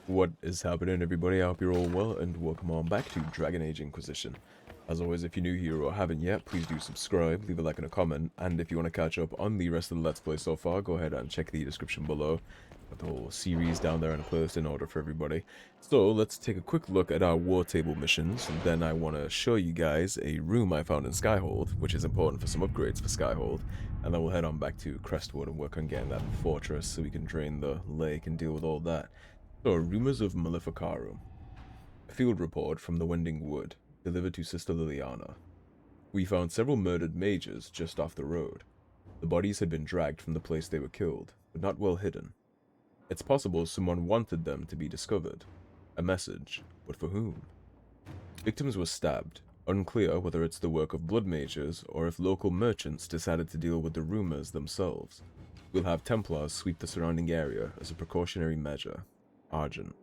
What is happening, everybody? I hope you're all well, and welcome on back to Dragon Age Inquisition. As always, if you're new here or haven't yet, please do subscribe, leave a like and a comment, and if you want to catch up on the rest of the Let's Play so far, go ahead and check the description below. Got the whole series down there in a playlist in order for everybody. So, let's take a quick look at our war table missions, and then I want to show you guys a room I found in Skyhold, which is important for some upgrades for Skyhold, and then we'll head on back to Crestwood and work on getting that fortress so we can drain the lake and deal with all that. So, rumors of Maleficarum. A field report from the Wending Wood, delivered to Sister Liliana. We found several murdered mages just off the road. The bodies had been dragged from the place they were killed, but not well hidden. It's possible someone wanted them to be discovered. A message, but for whom? Victims were stabbed, unclear whether it's the work of blood mages or if local merchants decided to deal with the rumors themselves. We'll have Templars sweep the surrounding area as a precautionary measure. Argent.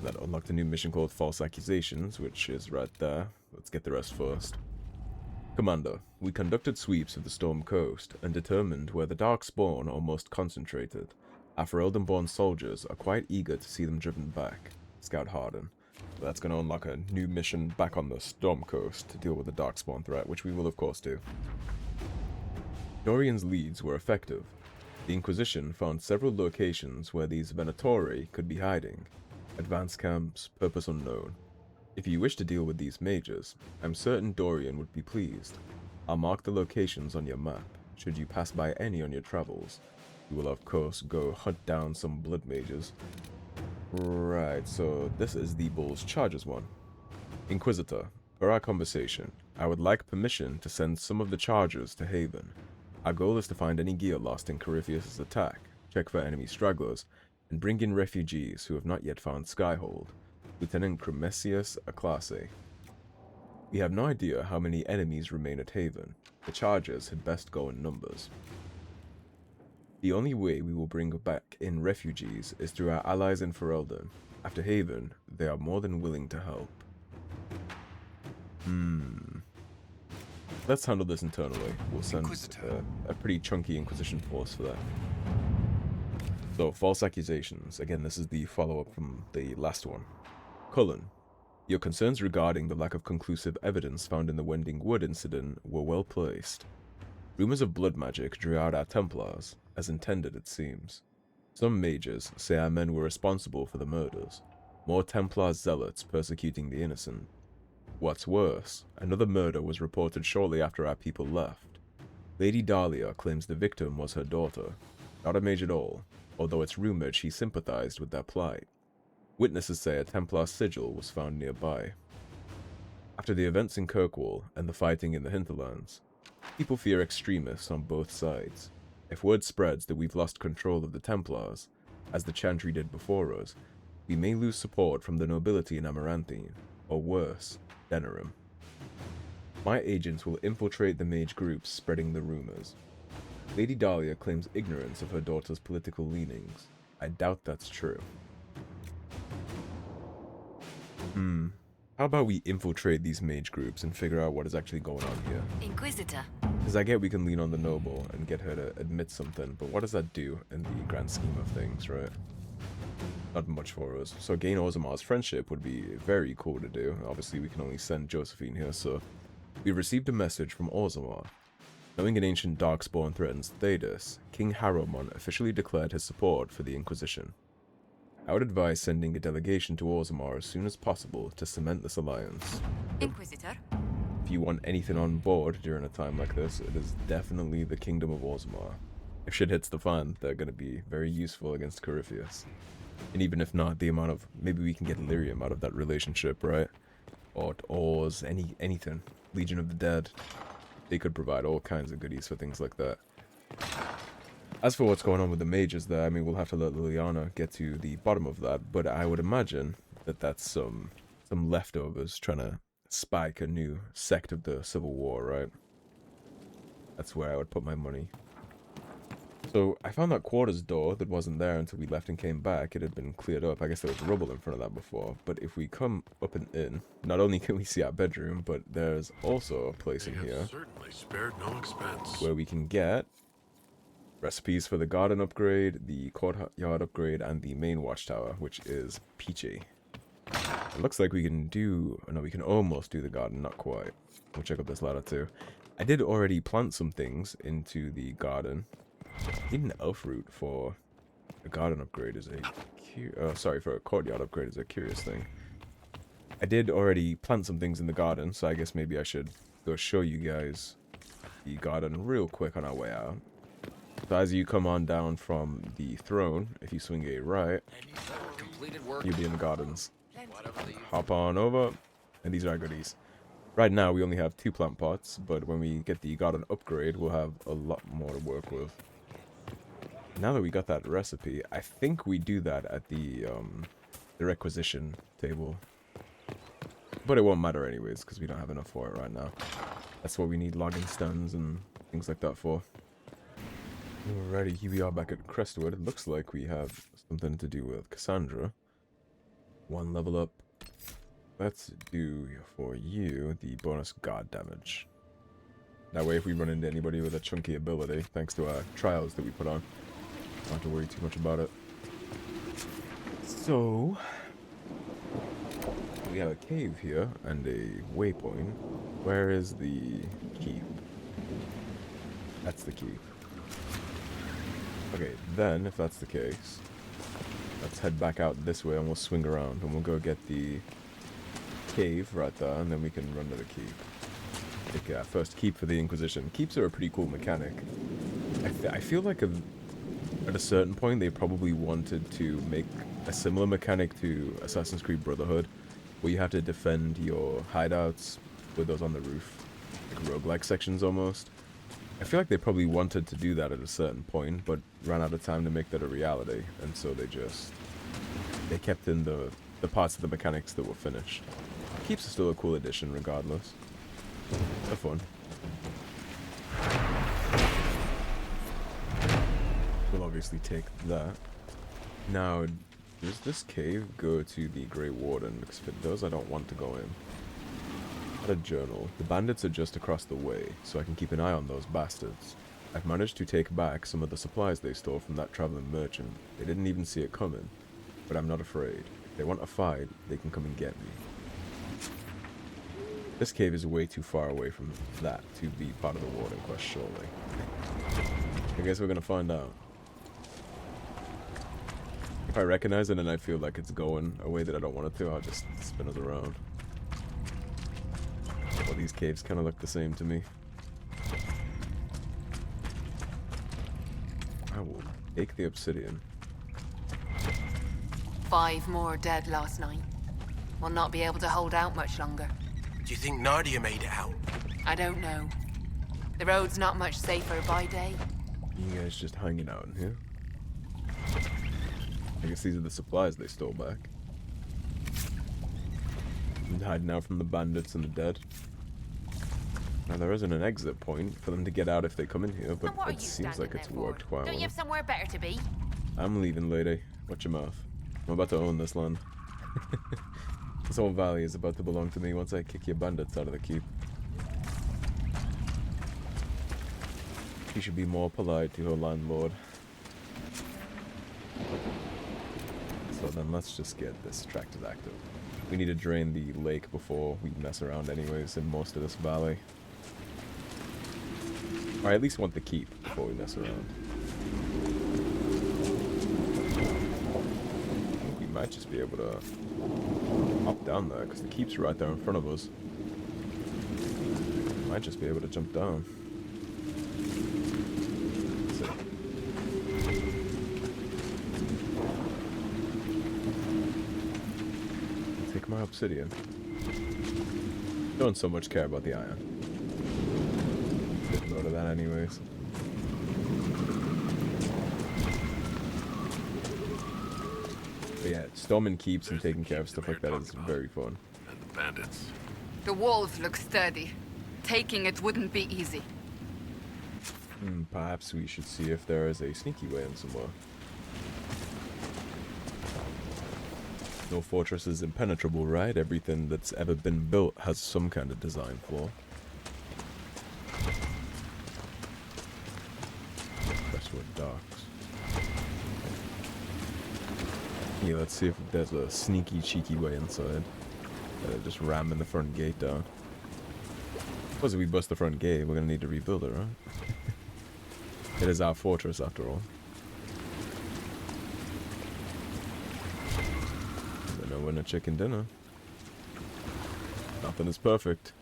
That unlocked a new mission called False Accusations, which is right there. Let's get the rest first. Commander, we conducted sweeps of the Storm Coast and determined where the Darkspawn are most concentrated. Our Ferelden-born soldiers are quite eager to see them driven back. Scout Harden. That's going to unlock a new mission back on the Storm Coast to deal with the Darkspawn threat, which we will of course do. Dorian's leads were effective. The Inquisition found several locations where these Venatori could be hiding. Advanced camps, purpose unknown. If you wish to deal with these mages, I'm certain Dorian would be pleased. I'll mark the locations on your map, should you pass by any on your travels. You will of course go hunt down some blood mages. Right, so this is the Bull's Charges one. Inquisitor, per our conversation, I would like permission to send some of the chargers to Haven. Our goal is to find any gear lost in Corypheus' attack, check for enemy stragglers, and bring in refugees who have not yet found Skyhold. Lieutenant Cremesius Aclase. We have no idea how many enemies remain at Haven. The chargers had best go in numbers. The only way we will bring back in refugees is through our allies in Ferelden. After Haven, they are more than willing to help. Let's handle this internally. We'll send a pretty chunky Inquisition force for that. So, False Accusations. Again, this is the follow-up from the last one. Cullen, your concerns regarding the lack of conclusive evidence found in the Wending Wood incident were well placed. Rumors of blood magic drew out our Templars, as intended it seems. Some mages say our men were responsible for the murders. More Templar zealots persecuting the innocent. What's worse, another murder was reported shortly after our people left. Lady Dahlia claims the victim was her daughter, not a mage at all, although it's rumored she sympathized with their plight. Witnesses say a Templar sigil was found nearby. After the events in Kirkwall and the fighting in the hinterlands, people fear extremists on both sides. If word spreads that we've lost control of the Templars, as the Chantry did before us, we may lose support from the nobility in Amaranthine, or worse, Denerim. My agents will infiltrate the mage groups spreading the rumors. Lady Dahlia claims ignorance of her daughter's political leanings. I doubt that's true. How about we infiltrate these mage groups and figure out what is actually going on here? Inquisitor. Because I get we can lean on the noble and get her to admit something, but what does that do in the grand scheme of things, right? Not much for us. So gain Orzamar's friendship would be very cool to do. Obviously we can only send Josephine here, so... We received a message from Orzamar. Knowing an ancient Darkspawn threatens Thedas, King Harrowmon officially declared his support for the Inquisition. I would advise sending a delegation to Orzamar as soon as possible to cement this alliance. Inquisitor. If you want anything on board during a time like this, it is definitely the Kingdom of Orzamar. If shit hits the fan, they're going to be very useful against Corypheus. And even if not, the amount of... Maybe we can get Lyrium out of that relationship, right? Or Oars, anything. Legion of the Dead. They could provide all kinds of goodies for things like that. As for what's going on with the mages there, I mean, we'll have to let Liliana get to the bottom of that, but I would imagine that that's some leftovers trying to spike a new sect of the Civil War, right? That's where I would put my money. So, I found that quarters door that wasn't there until we left and came back. It had been cleared up. I guess there was rubble in front of that before. But if we come up and in, not only can we see our bedroom, but there's also a place in here certainly spared no expense. where we can get recipes for the garden upgrade, the courtyard upgrade, and the main watchtower, which is peachy. It looks like we can do... no, we can almost do the garden, not quite. We'll check out this ladder too. I did already plant some things into the garden. I need an elf root for a garden upgrade is a... sorry, for a courtyard upgrade is a curious thing. I did already plant some things in the garden, so I guess maybe I should go show you guys the garden real quick on our way out. So as you come on down from the throne, if you swing a right, you'll be in the gardens. Hop on over, and these are our goodies. Right now we only have 2 plant pots, but when we get the garden upgrade, we'll have a lot more to work with. Now that we got that recipe, I think we do that at the requisition table. But it won't matter anyways, because we don't have enough for it right now. That's what we need logging stands and things like that for. Alrighty, here we are back at Crestwood. It looks like we have something to do with Cassandra. 1 level up. Let's do for you the bonus guard damage. That way if we run into anybody with a chunky ability, thanks to our trials that we put on, don't have to worry too much about it. So, we have a cave here and a waypoint. Where is the keep? That's the keep. Okay, then, if that's the case, let's head back out this way and we'll swing around and we'll go get the cave right there and then we can run to the keep. Take first keep for the Inquisition. Keeps are a pretty cool mechanic. I feel like at a certain point they probably wanted to make a similar mechanic to Assassin's Creed Brotherhood, where you have to defend your hideouts with those on the roof, like roguelike sections almost. I feel like they probably wanted to do that at a certain point, but ran out of time to make that a reality, and so they kept in the parts of the mechanics that were finished. Keeps are still a cool addition regardless. They're fun. We'll obviously take that. Now, does this cave go to the Grey Warden? Because if it does, I don't want to go in. A journal. The bandits are just across the way, so I can keep an eye on those bastards. I've managed to take back some of the supplies they stole from that traveling merchant. They didn't even see it coming, but I'm not afraid. If they want a fight, they can come and get me. This cave is way too far away from that to be part of the Warden quest, surely. I guess we're gonna find out. If I recognize it and I feel like it's going a way that I don't want it to, I'll just spin us around. Well, these caves kind of look the same to me. I will take the obsidian. 5 more dead last night. We'll not be able to hold out much longer. Do you think Nadia made it out? I don't know. The road's not much safer by day. You guys just hanging out in here? I guess these are the supplies they stole back. And hiding out from the bandits and the dead. Now there isn't an exit point for them to get out if they come in here, but it seems like it's worked quite well. Don't you have somewhere better to be? I'm leaving, lady. Watch your mouth. I'm about to own this land. This whole valley is about to belong to me once I kick your bandits out of the keep. She should be more polite to her landlord. So then let's just get this tractor active. We need to drain the lake before we mess around anyways in most of this valley. Or I at least want the keep before we mess around. I think we might just be able to hop down there, because the keep's right there in front of us. Might just be able to jump down. Let's see. Take my obsidian. Don't so much care about the iron. Didn't go to that anyways. But yeah, storming keeps and taking care of stuff like that is very fun. And the bandits. The walls look sturdy. Taking it wouldn't be easy. Perhaps we should see if there is a sneaky way in somewhere. No fortress is impenetrable, right? Everything that's ever been built has some kind of design flaw. Crestwood Yeah, let's see if there's a sneaky, cheeky way inside. Just ramming the front gate down. Suppose if we bust the front gate, we're gonna need to rebuild it, right? It is our fortress, after all. No winner chicken dinner. Nothing is perfect.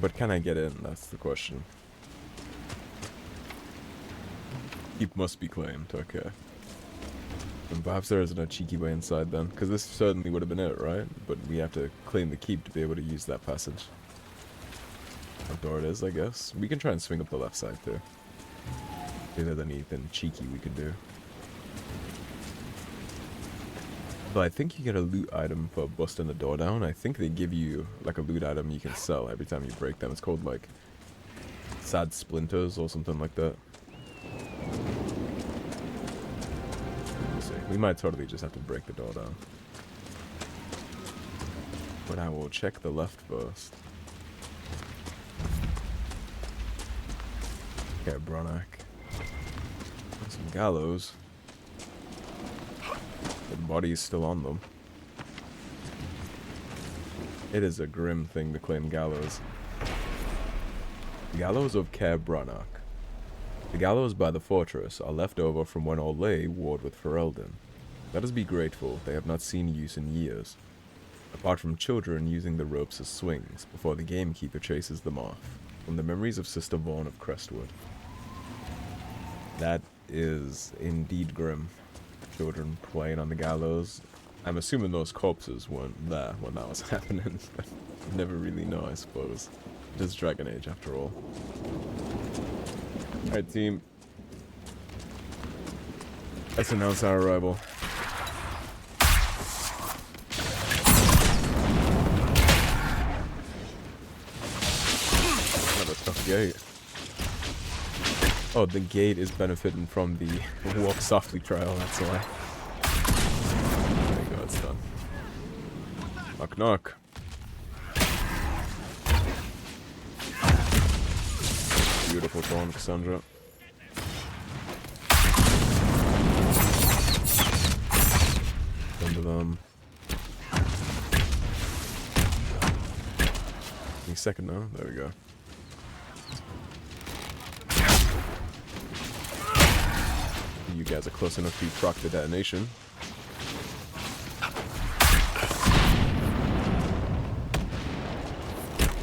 But can I get in? That's the question. Keep must be claimed, okay. And perhaps there isn't a cheeky way inside then, because this certainly would have been it, right? But we have to claim the keep to be able to use that passage. What door it is, I guess. We can try and swing up the left side too. If there's anything cheeky we could do. But I think you get a loot item for busting the door down. I think they give you like a loot item you can sell every time you break them. It's called like sad splinters or something like that. Let's see. We might totally just have to break the door down. But I will check the left first. Okay, Bronak. Some gallows. The body is still on them. It is a grim thing to claim gallows. Gallows of Caer Branach. The gallows by the fortress are left over from when Orlais warred with Ferelden. Let us be grateful they have not seen use in years, apart from children using the ropes as swings before the gamekeeper chases them off, from the memories of Sister Vaughn of Crestwood. That is indeed grim. Children playing on the gallows. I'm assuming those corpses weren't there when that was happening. Never really know, I suppose. It is Dragon Age after all. Alright, team. Let's announce our arrival. Another tough gate. Oh, the gate is benefiting from the walk softly trial, that's why. There you go, it's done. Knock knock. Beautiful throne, Cassandra. Under them. Any second now? There we go. You guys are close enough to proc the detonation.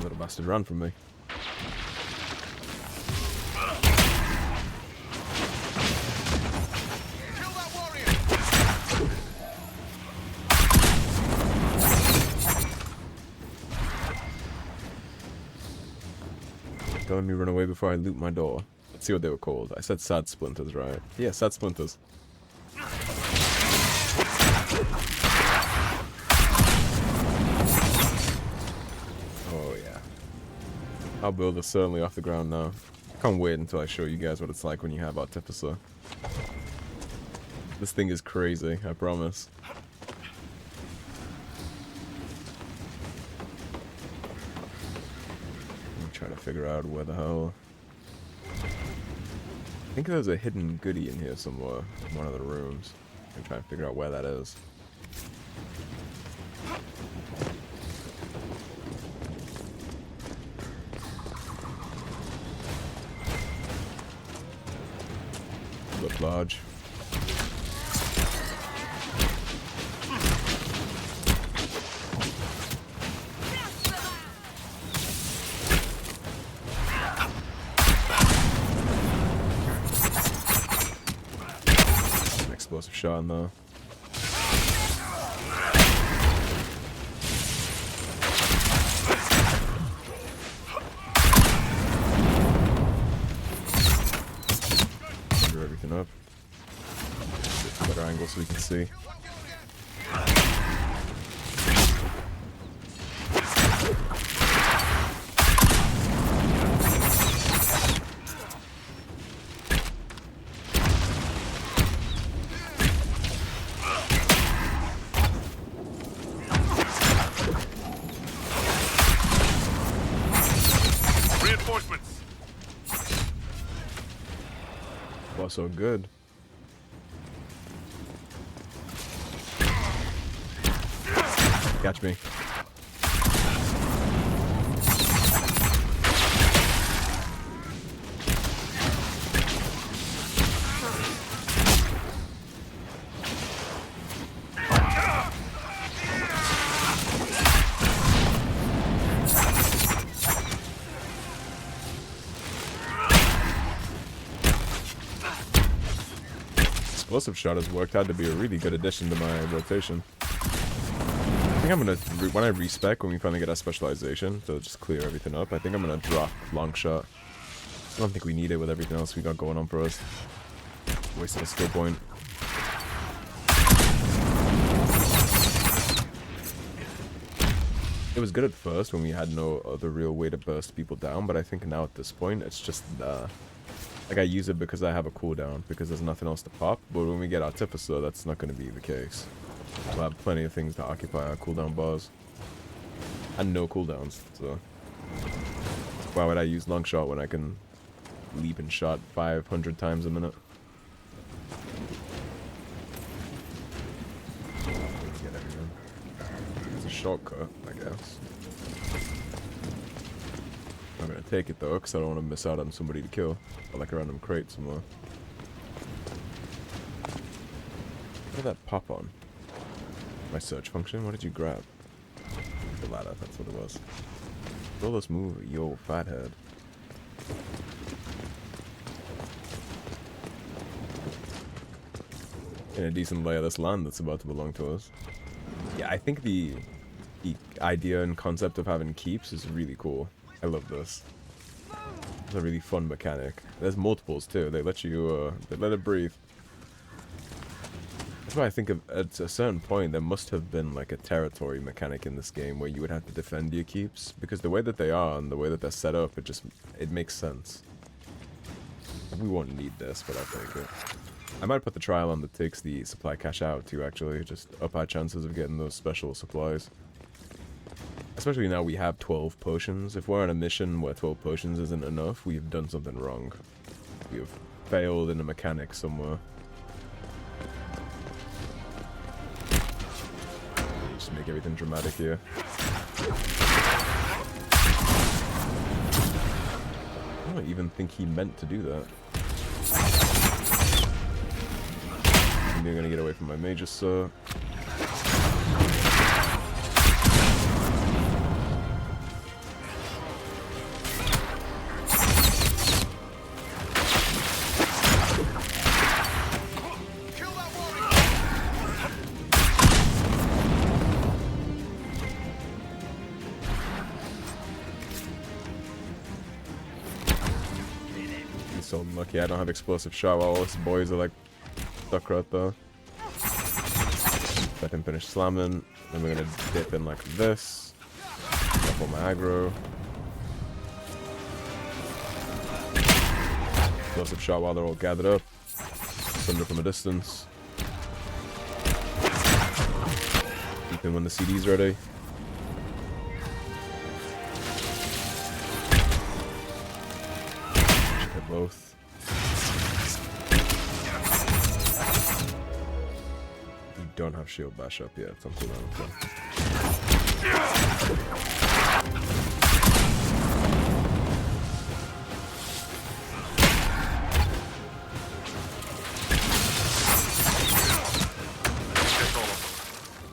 Little bastard run from me. Don't let me run away before I loot my door. Let's see what they were called. I said sad splinters, right? Yeah, sad splinters. Oh yeah. Our build is certainly off the ground now. Can't wait until I show you guys what it's like when you have Artificer. This thing is crazy, I promise. I'm trying to figure out where the hell... I think there's a hidden goodie in here somewhere, in one of the rooms. I'm trying to figure out where that is. Look large. Explosive shot in there. Cover everything up. Get a better angle so we can see. So good. Catch me. Explosive shot has worked out to be a really good addition to my rotation. I think I'm gonna, when I respec, when we finally get our specialization, to just clear everything up, I think I'm gonna drop long shot. I don't think we need it with everything else we got going on for us. Wasted a skill point. It was good at first when we had no other real way to burst people down, but I think now at this point, it's just, like I use it because I have a cooldown, because there's nothing else to pop, but when we get Artificer, that's not going to be the case. We'll have plenty of things to occupy our cooldown bars. And no cooldowns, so... Why would I use long shot when I can leap and shot 500 times a minute? Get everything. It's a shortcut, I guess. I'm gonna take it though, because I don't want to miss out on somebody to kill. Or like a random crate somewhere. What did that pop on? My search function? What did you grab? The ladder, that's what it was. Roll this move, yo, fathead. In a decent lay of this land that's about to belong to us. Yeah, I think the idea and concept of having keeps is really cool. I love this. It's a really fun mechanic. There's multiples too. They let you, they let it breathe. That's why I think at a certain point there must have been like a territory mechanic in this game where you would have to defend your keeps, because the way that they are and the way that they're set up, it makes sense. We won't need this, but I'll take it. I might put the trial on that takes the supply cache out too, actually, just up our chances of getting those special supplies. Especially now we have 12 potions. If we're on a mission where 12 potions isn't enough, we've done something wrong. We have failed in a mechanic somewhere. Just make everything dramatic here. I don't even think he meant to do that. I'm gonna get away from my mages, sir. So lucky I don't have explosive shot while all these boys are like stuck right there. Let him finish slamming. Then we're gonna dip in like this. Up on my aggro. Explosive shot while they're all gathered up. Thunder from a distance. Deep in when the CD's ready. Hit both. Don't have shield bash up yet. It's on cooldown. Okay.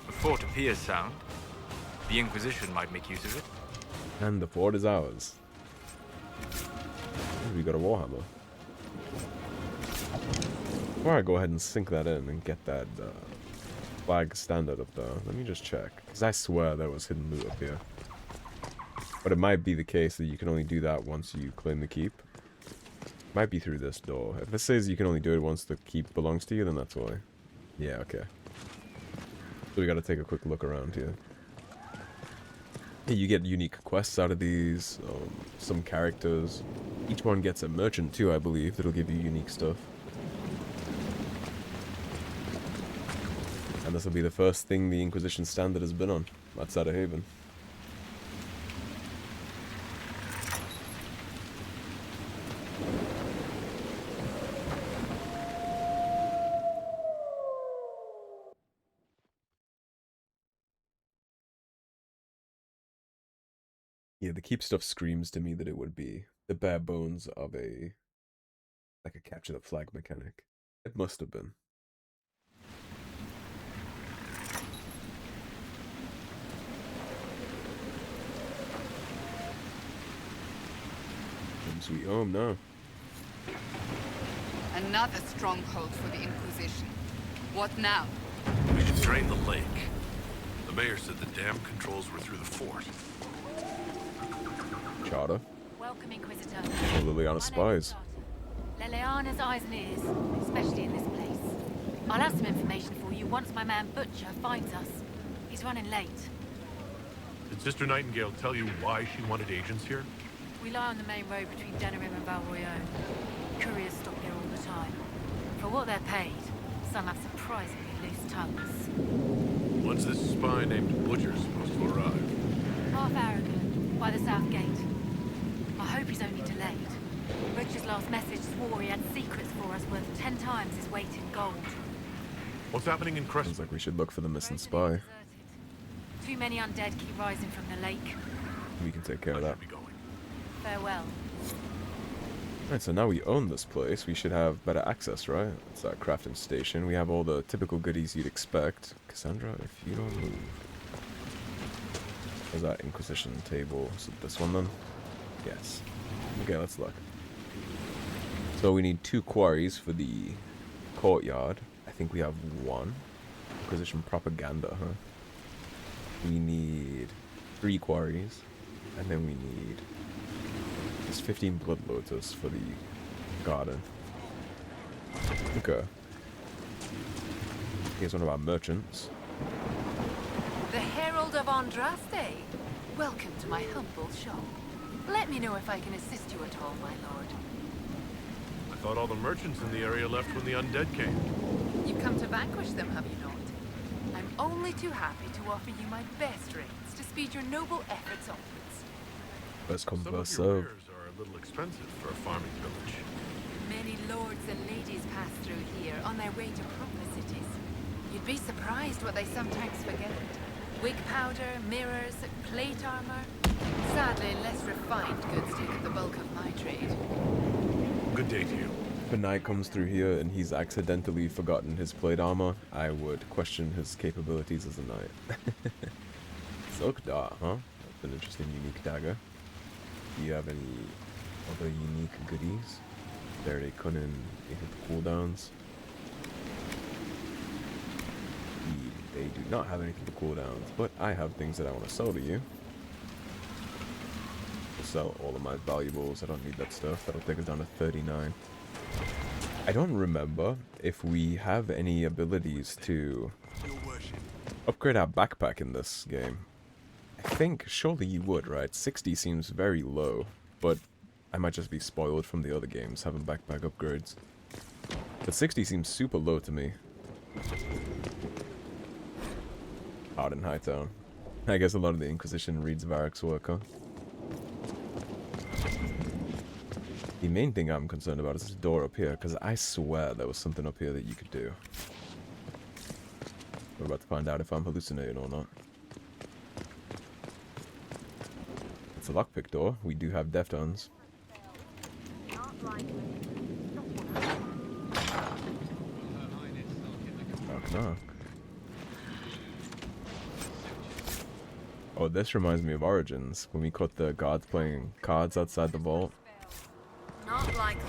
The fort appears sound. The Inquisition might make use of it. And the fort is ours. Ooh, we got a warhammer. Before I go ahead and sink that in and get that flag standard up there, let me just check, because I swear there was hidden loot up here. But it might be the case that you can only do that once you claim the keep. Might be through this door. If it says you can only do it once the keep belongs to you, then that's why. Yeah, okay. So we gotta take a quick look around here. You get unique quests out of these, some characters. Each one gets a merchant too, I believe, that'll give you unique stuff. And this will be the first thing the Inquisition standard has been on, outside of Haven. Yeah, the keep stuff screams to me that it would be the bare bones of a like a capture the flag mechanic. It must have been. Home sweet home now. Another stronghold for the Inquisition. What now? We should drain the lake. The mayor said the dam controls were through the fort. Charter. Welcome, Inquisitor. Or Liliana spies. Liliana's eyes and ears, especially in this place. I'll have some information for you once my man Butcher finds us. He's running late. Did Sister Nightingale tell you why she wanted agents here? We lie on the main road between Denerim and Valroyone. Couriers stop here all the time. For what they're paid, some have surprisingly loose tongues. When's this spy named Butcher supposed to arrive? Half hour ago, by the south gate. I hope he's only delayed. Butcher's last message swore he had secrets for us worth 10 times his weight in gold. What's happening in Sounds Crestwood? like we should look for the missing Roads are spy. deserted. Too many undead keep rising from the lake. We can take care of I that. should be going. Farewell. Right, so now we own this place, we should have better access, right? It's our crafting station. We have all the typical goodies you'd expect. Cassandra, if you don't move. There's that Inquisition table. Is it this one then? Yes. Okay, let's look. So we need 2 quarries for the courtyard. I think we have 1. Inquisition propaganda, huh? We need 3 quarries. And then we need... There's 15 blood lotus for the garden. Okay. Here's one of our merchants. The Herald of Andraste. Welcome to my humble shop. Let me know if I can assist you at all, my lord. I thought all the merchants in the area left when the undead came. You've come to vanquish them, have you not? I'm only too happy to offer you my best rates to speed your noble efforts onwards. First come, Some first of your serve. wares are a little expensive for a farming village. Many lords and ladies pass through here on their way to proper cities. You'd be surprised what they sometimes forget. Wig powder, mirrors, plate armor. Sadly, less refined goods take up the bulk of my trade. Good day to you. If a knight comes through here and he's accidentally forgotten his plate armor, I would question his capabilities as a knight. Silk dart, huh? That's an interesting, unique dagger. Do you have any other unique goodies? There they come in, they hit the cooldowns. They do not have anything for cooldowns, but I have things that I want to sell to you. I'll sell all of my valuables. I don't need that stuff. That'll take us down to 39. I don't remember if we have any abilities to upgrade our backpack in this game. I think surely you would, right? 60 seems very low, but I might just be spoiled from the other games having backpack upgrades. But 60 seems super low to me. Out in Hightown. I guess a lot of the Inquisition reads Varric's work, huh? The main thing I'm concerned about is this door up here, because I swear there was something up here that you could do. We're about to find out if I'm hallucinating or not. It's a lockpick door. We do have deftones. Knock knock. Oh, this reminds me of Origins, when we caught the gods playing cards outside the vault. Not likely.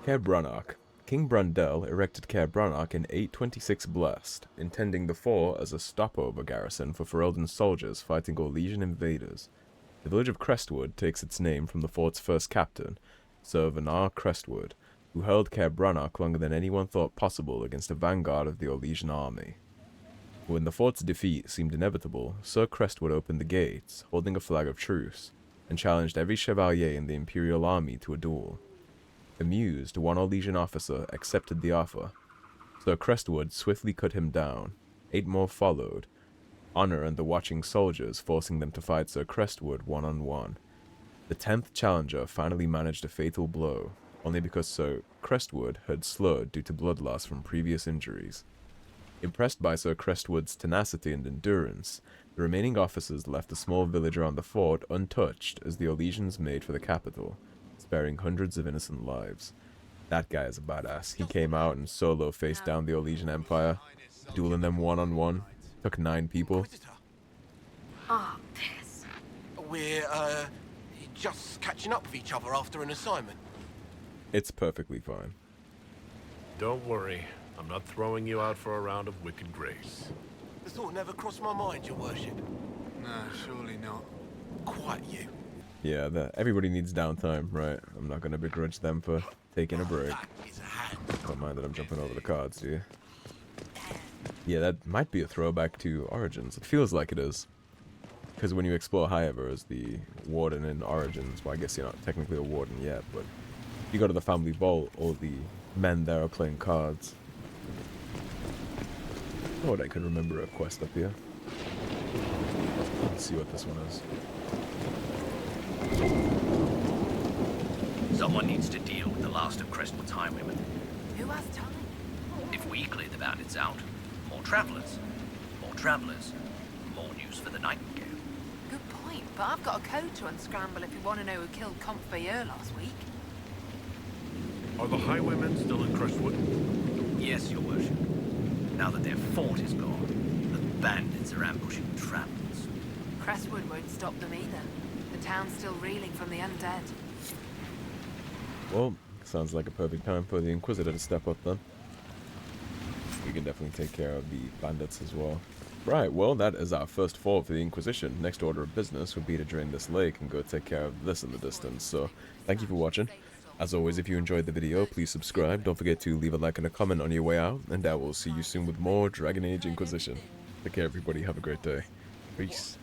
Caer Brannock. King Brandel erected Caer Brannock in 826 Blessed, intending the fort as a stopover garrison for Ferelden's soldiers fighting Orlesian invaders. The village of Crestwood takes its name from the fort's first captain, Sir Venar Crestwood, who held Caer Brannock longer than anyone thought possible against a vanguard of the Orlesian army. When the fort's defeat seemed inevitable, Sir Crestwood opened the gates, holding a flag of truce, and challenged every chevalier in the Imperial army to a duel. Amused, one Orlesian officer accepted the offer. Sir Crestwood swiftly cut him down. 8 more followed, Honor and the watching soldiers forcing them to fight Sir Crestwood one-on-one. The 10th challenger finally managed a fatal blow, only because Sir Crestwood had slowed due to blood loss from previous injuries. Impressed by Sir Crestwood's tenacity and endurance, the remaining officers left the small village around the fort untouched as the Orlesians made for the capital, sparing hundreds of innocent lives. That guy is a badass. He came out and solo faced down the Orlesian Empire, dueling them one-on-one. Took 9 people. Ah, piss. We're, just catching up with each other after an assignment. It's perfectly fine. Don't worry. I'm not throwing you out for a round of wicked grace. The thought never crossed my mind, your worship. No, surely not. Quite you. Yeah, everybody needs downtime, right? I'm not gonna begrudge them for taking a break. That is a hand. Don't mind that I'm jumping over the cards, do you? Yeah, that might be a throwback to Origins. It feels like it is. Because when you explore Highever as the warden in Origins, well, I guess you're not technically a warden yet, but you go to the family vault, all the men there are playing cards. I thought I could remember a quest up here. Let's see what this one is. Someone needs to deal with the last of Crestwood's highwaymen. Who has time? If we clear the bandits out, more travelers. More travelers. More news for the Nightingale. Good point, but I've got a code to unscramble if you want to know who killed Conveyor last week. Are the highwaymen still in Crestwood? Yes, your worship. Now that their fort is gone, the bandits are ambushing travelers. Crestwood won't stop them either. The town's still reeling from the undead. Well, sounds like a perfect time for the Inquisitor to step up then. We can definitely take care of the bandits as well. Right, well, that is our first fort for the Inquisition. Next order of business would be to drain this lake and go take care of this in the distance. So, thank you for watching. As always, if you enjoyed the video, please subscribe. Don't forget to leave a like and a comment on your way out. And I will see you soon with more Dragon Age Inquisition. Take care, everybody. Have a great day. Peace.